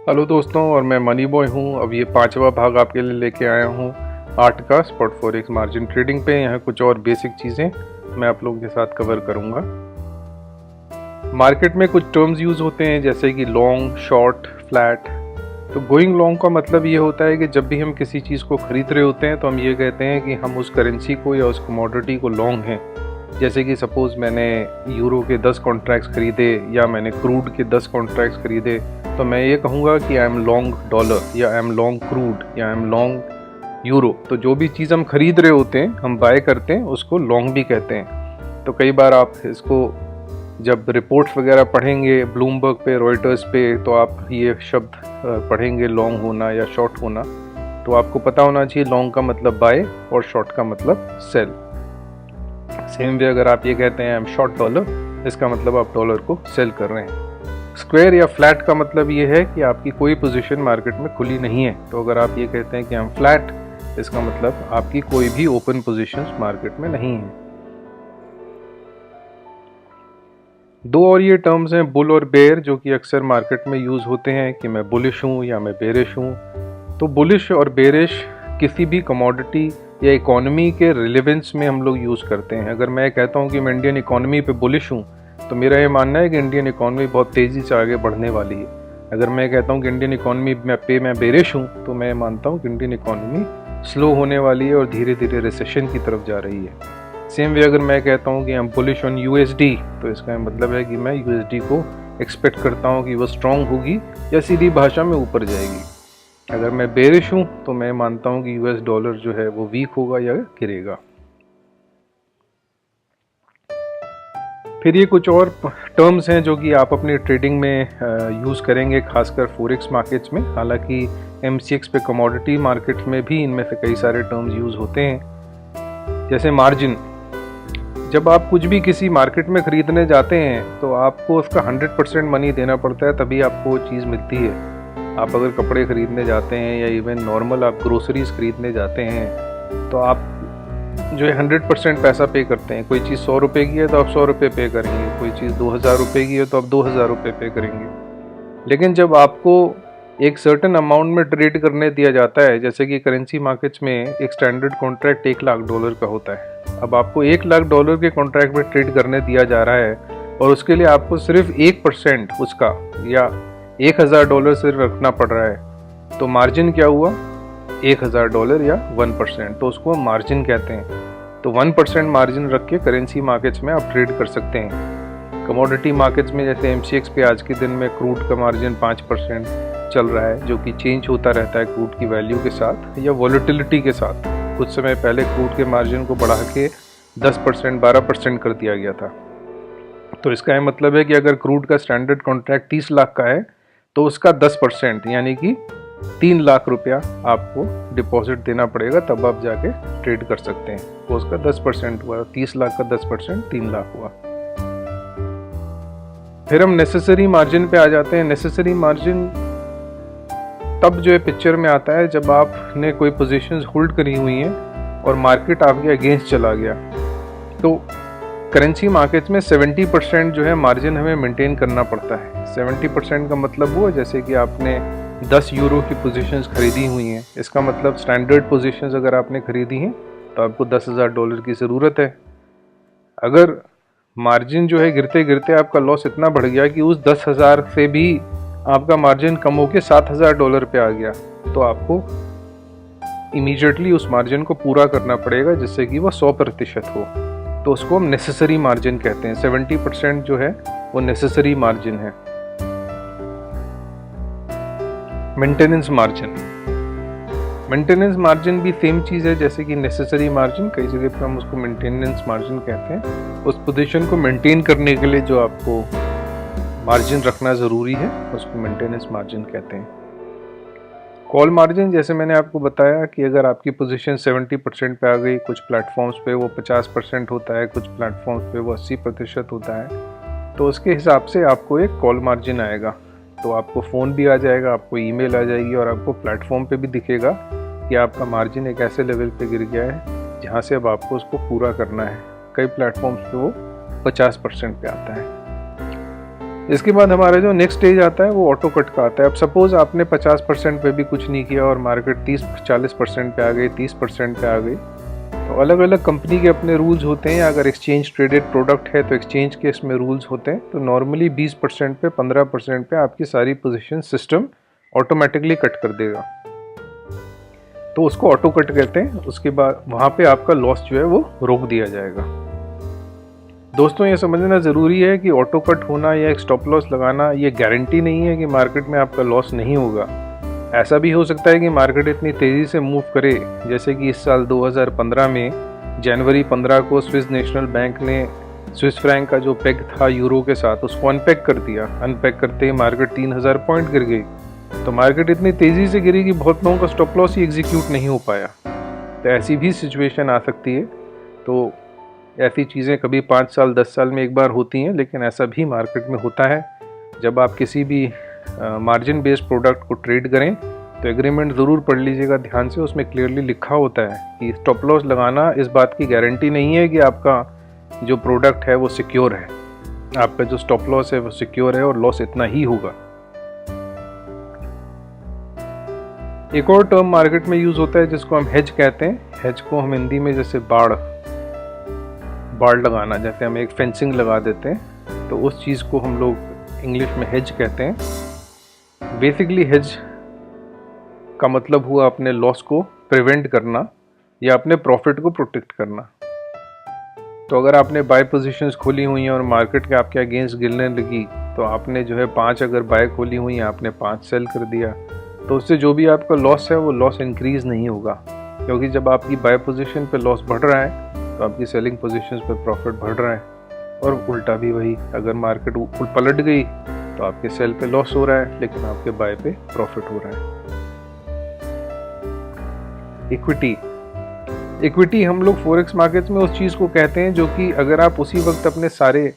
Hello दोस्तों, और मैं मनी बॉय हूँ। अब ये 5वां भाग आपके लिए लेके आया हूँ आर्ट का स्पॉट फॉरेक्स मार्जिन ट्रेडिंग पे। यहाँ कुछ और बेसिक चीज़ें मैं आप लोगों के साथ कवर करूँगा। मार्केट में कुछ टर्म्स यूज़ होते हैं जैसे कि लॉन्ग, शॉर्ट, फ्लैट। तो गोइंग लॉन्ग का मतलब ये होता है कि जब भी हम किसी चीज़ को खरीद रहे होते हैं तो हम ये कहते हैं कि हम उस करेंसी को या उस कमोडिटी को लॉन्ग हैं। जैसे कि सपोज़ मैंने यूरो के 10 कॉन्ट्रैक्ट्स खरीदे या मैंने क्रूड के 10 कॉन्ट्रैक्ट्स खरीदे, तो मैं ये कहूँगा कि आई एम लॉन्ग डॉलर या आई एम लॉन्ग क्रूड या आई एम लॉन्ग यूरो। तो जो भी चीज़ हम खरीद रहे होते हैं, हम बाय करते हैं, उसको लॉन्ग भी कहते हैं। तो कई बार आप इसको जब रिपोर्ट्स वगैरह पढ़ेंगे ब्लूमबर्ग पे, रॉयटर्स पे, तो आप ये शब्द पढ़ेंगे लॉन्ग होना या शॉर्ट होना, तो आपको पता होना चाहिए लॉन्ग का मतलब बाय और शॉर्ट का मतलब सेल। सेम वे अगर आप ये कहते हैं आई एम शॉर्ट डॉलर, इसका मतलब आप डॉलर को सेल कर रहे हैं। स्क्वायर या फ्लैट का मतलब ये है कि आपकी कोई पोजीशन मार्केट में खुली नहीं है। तो अगर आप ये कहते हैं कि आई एम फ्लैट, इसका मतलब आपकी कोई भी ओपन पोजीशंस मार्केट में नहीं है। दो और ये टर्म्स हैं बुल और बेयर, जो कि अक्सर मार्केट में यूज़ होते हैं कि मैं बुलिश हूँ या मैं बेरिश हूँ। तो बुलिश और बेरिश किसी भी कमोडिटी या इकोनॉमी के रिलेवेंस में हम लोग यूज़ करते हैं। अगर मैं कहता हूँ कि मैं इंडियन इकोनॉमी पे बुलिश हूँ, तो मेरा ये मानना है कि इंडियन इकोनॉमी बहुत तेज़ी से आगे बढ़ने वाली है। अगर मैं कहता हूँ कि इंडियन इकोनॉमी पे मैं बेरिश हूँ, तो मैं मानता हूँ कि इंडियन इकोनॉमी स्लो होने वाली है और धीरे धीरे रिसेशन की तरफ जा रही है। सेम वे अगर मैं कहता हूँ कि I am bullish on USD, तो इसका मतलब है कि मैं यूएसडी को एक्सपेक्ट करता हूँ कि वो स्ट्रॉन्ग होगी या सीधी भाषा में ऊपर जाएगी। अगर मैं बेरिश हूँ तो मैं मानता हूँ कि यूएस डॉलर जो है वो वीक होगा या गिरेगा। फिर ये कुछ और टर्म्स हैं जो कि आप अपनी ट्रेडिंग में यूज़ करेंगे, खासकर फॉरेक्स मार्केट्स में। हालांकि एमसीएक्स पे कमोडिटी मार्केट्स में भी इनमें से कई सारे टर्म्स यूज़ होते हैं। जैसे मार्जिन, जब आप कुछ भी किसी मार्केट में ख़रीदने जाते हैं तो आपको उसका 100% मनी देना पड़ता है, तभी आपको वो चीज़ मिलती है। आप अगर कपड़े ख़रीदने जाते हैं या इवन नॉर्मल आप ग्रोसरीज ख़रीदने जाते हैं, तो आप जो है 100% पैसा पे करते हैं। कोई चीज़ 100 रुपये की है तो आप 100 रुपये पे करेंगे, कोई चीज़ 2000 रुपये की है तो आप 2000 रुपये पे करेंगे। लेकिन जब आपको एक सर्टेन अमाउंट में ट्रेड करने दिया जाता है, जैसे कि करेंसी मार्केट्स में एक स्टैंडर्ड कॉन्ट्रैक्ट $1,00,000 का होता है। अब आपको $1,00,000 के कॉन्ट्रैक्ट में ट्रेड करने दिया जा रहा है और उसके लिए आपको सिर्फ 1% उसका या $1,000 सिर्फ रखना पड़ रहा है। तो मार्जिन क्या हुआ? $1,000 या 1%, तो उसको मार्जिन कहते हैं। तो 1% मार्जिन रख के करेंसी मार्केट्स में आप ट्रेड कर सकते हैं। कमोडिटी मार्केट्स में जैसे एमसीएक्स पे आज के दिन में क्रूड का मार्जिन 5% चल रहा है, जो कि चेंज होता रहता है क्रूड की वैल्यू के साथ या वॉलेटिलिटी के साथ। कुछ समय पहले क्रूड के मार्जिन को बढ़ा के 10%, 12% कर दिया गया था। तो इसका ये मतलब है कि अगर क्रूड का स्टैंडर्ड कॉन्ट्रैक्ट 30 लाख का है तो उसका 10% यानी कि 3 लाख रुपया आपको डिपॉजिट देना पड़ेगा, तब आप जाके ट्रेड कर सकते हैं। तो उसका 10% हुआ, 30 लाख का 10% 3 लाख हुआ। फिर हम नेसेसरी मार्जिन पे आ जाते हैं। नेसेसरी मार्जिन तब जो है पिक्चर में आता है जब आपने कोई पोजीशंस होल्ड करी हुई हैं और मार्केट आपके अगेंस्ट चला गया। तो करेंसी मार्केट्स में 70% जो है मार्जिन हमें मेंटेन करना पड़ता है। 70% का मतलब वो जैसे कि आपने 10 यूरो की पोजीशंस खरीदी हुई हैं, इसका मतलब स्टैंडर्ड पोजीशंस अगर आपने खरीदी हैं तो आपको $10,000 की ज़रूरत है। अगर मार्जिन जो है गिरते गिरते आपका लॉस इतना बढ़ गया कि उस 10,000 से भी आपका मार्जिन कम होकर $7,000 पे आ गया, तो आपको इमीडिएटली उस मार्जिन को पूरा करना पड़ेगा जिससे कि वो 100% हो। तो उसको हम नेसेसरी मार्जिन कहते हैं। 70% जो है वो नेसेसरी मार्जिन है। मेंटेनेंस मार्जिन, मेंटेनेंस मार्जिन भी सेम चीज़ है जैसे कि नेसेसरी मार्जिन। कई जगह पर हम उसको मेंटेनेंस मार्जिन कहते हैं। उस पोजीशन को मेंटेन करने के लिए जो आपको मार्जिन रखना ज़रूरी है उसको मेंटेनेंस मार्जिन कहते हैं। कॉल मार्जिन, जैसे मैंने आपको बताया कि अगर आपकी पोजीशन 70% पे आ गई, कुछ प्लेटफॉर्म्स पे वो 50% होता है, कुछ प्लेटफॉर्म्स पे वो 80% होता है, तो उसके हिसाब से आपको एक कॉल मार्जिन आएगा। तो आपको फ़ोन भी आ जाएगा, आपको ईमेल आ जाएगी और आपको प्लेटफॉर्म पे भी दिखेगा कि आपका मार्जिन एक ऐसे लेवल पे गिर गया है जहाँ से अब आपको उसको पूरा करना है। कई प्लेटफॉर्म्स पे वो 50% पे आता है। इसके बाद हमारा जो नेक्स्ट स्टेज आता है वो ऑटो कट का आता है। अब सपोज आपने 50% पे भी कुछ नहीं किया और मार्केट 30-40% पे आ गई, 30% पे आ गई, तो अलग अलग कंपनी के अपने रूल्स होते हैं। अगर एक्सचेंज ट्रेडेड प्रोडक्ट है तो एक्सचेंज के इसमें रूल्स होते हैं। तो नॉर्मली 20% पे 15% पे आपकी सारी पोजीशन सिस्टम ऑटोमेटिकली कट कर देगा, तो उसको ऑटो कट कहते हैं। उसके बाद वहाँ पे आपका लॉस जो है वो रोक दिया जाएगा। दोस्तों ये समझना ज़रूरी है कि ऑटो कट होना या एक स्टॉप लॉस लगाना ये गारंटी नहीं है कि मार्केट में आपका लॉस नहीं होगा। ऐसा भी हो सकता है कि मार्केट इतनी तेज़ी से मूव करे, जैसे कि इस साल 2015 में जनवरी 15 को स्विस नेशनल बैंक ने स्विस फ्रैंक का जो पेग था यूरो के साथ उसको अनपेग कर दिया। अनपेग करते ही मार्केट 3000 पॉइंट गिर गई। तो मार्केट इतनी तेज़ी से गिरी कि बहुत लोगों का स्टॉप लॉस ही एग्जीक्यूट नहीं हो पाया। तो ऐसी भी सिचुएशन आ सकती है। तो ऐसी चीज़ें कभी 5 साल 10 साल में एक बार होती हैं, लेकिन ऐसा भी मार्केट में होता है। जब आप किसी भी मार्जिन बेस्ड प्रोडक्ट को ट्रेड करें तो एग्रीमेंट ज़रूर पढ़ लीजिएगा ध्यान से। उसमें क्लियरली लिखा होता है कि स्टॉप लॉस लगाना इस बात की गारंटी नहीं है कि आपका जो प्रोडक्ट है वो सिक्योर है। आपका जो स्टॉप लॉस है वो सिक्योर है और लॉस इतना ही होगा। एक और टर्म मार्केट में यूज़ होता है जिसको हम हेज कहते हैं। हेज को हम हिंदी में जैसे बाड़ लगाना, जैसे हम एक फेंसिंग लगा देते हैं, तो उस चीज़ को हम लोग इंग्लिश में हेज कहते हैं। बेसिकली हेज का मतलब हुआ अपने लॉस को प्रिवेंट करना या अपने प्रॉफिट को प्रोटेक्ट करना। तो अगर आपने बाय पोजीशंस खोली हुई हैं और मार्केट के आपके अगेंस्ट गिरने लगी, तो आपने जो है 5 अगर बाय खोली हुई हैं, आपने 5 सेल कर दिया, तो उससे जो भी आपका लॉस है वो लॉस इंक्रीज़ नहीं होगा। क्योंकि जब आपकी बाय पोजीशन पे लॉस बढ़ रहा है तो आपकी सेलिंग पोजीशंस पे प्रॉफिट बढ़ रहा है। और उल्टा भी वही, अगर मार्केट पलट गई तो आपके सेल पे लॉस हो रहा है लेकिन आपके बाय पे प्रॉफिट हो रहा है। इक्विटी हम लोग फॉरेक्स मार्केट्स में उस चीज़ को कहते हैं जो कि अगर आप उसी वक्त अपने सारे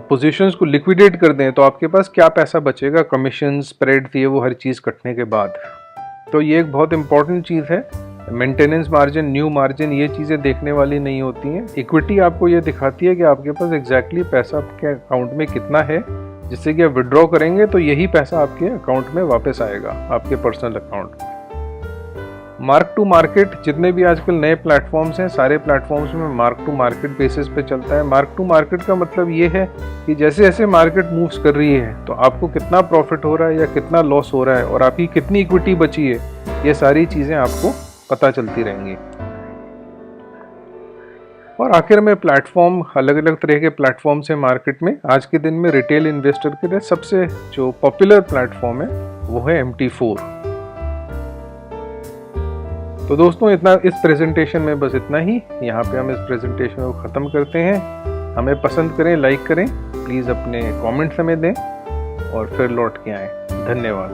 पोजीशंस को लिक्विडेट कर दें तो आपके पास क्या पैसा बचेगा, कमीशन, स्प्रेड थी वो हर चीज़ कटने के बाद। तो ये एक बहुत इंपॉर्टेंट चीज़ है। मेंटेनेंस मार्जिन, न्यू मार्जिन, ये चीज़ें देखने वाली नहीं होती हैं। इक्विटी आपको ये दिखाती है कि आपके पास एग्जैक्टली पैसा आपके अकाउंट में कितना है, जिससे कि आप विड्रॉ करेंगे तो यही पैसा आपके अकाउंट में वापस आएगा, आपके personal account. Mark to market, जितने भी आजकल नए प्लेटफॉर्म्स हैं सारे प्लेटफॉर्म्स में मार्क टू मार्केट बेसिस पे चलता है। मार्क टू मार्केट का मतलब ये है कि जैसे जैसे मार्केट मूव्स कर रही है तो आपको कितना प्रॉफिट हो रहा है या कितना लॉस हो रहा है और आपकी कितनी इक्विटी बची है, ये सारी चीज़ें आपको पता चलती रहेंगी। और आखिर में प्लेटफॉर्म, अलग अलग तरह के प्लेटफॉर्म्स हैं मार्केट में। आज के दिन में रिटेल इन्वेस्टर के लिए सबसे जो पॉपुलर प्लेटफॉर्म है वो है MT4। तो दोस्तों इतना इस प्रेजेंटेशन में, बस इतना ही। यहाँ पे हम इस प्रेजेंटेशन को ख़त्म करते हैं। हमें पसंद करें, लाइक करें, प्लीज़ अपने कमेंट्स हमें दें और फिर लौट के आएँ। धन्यवाद।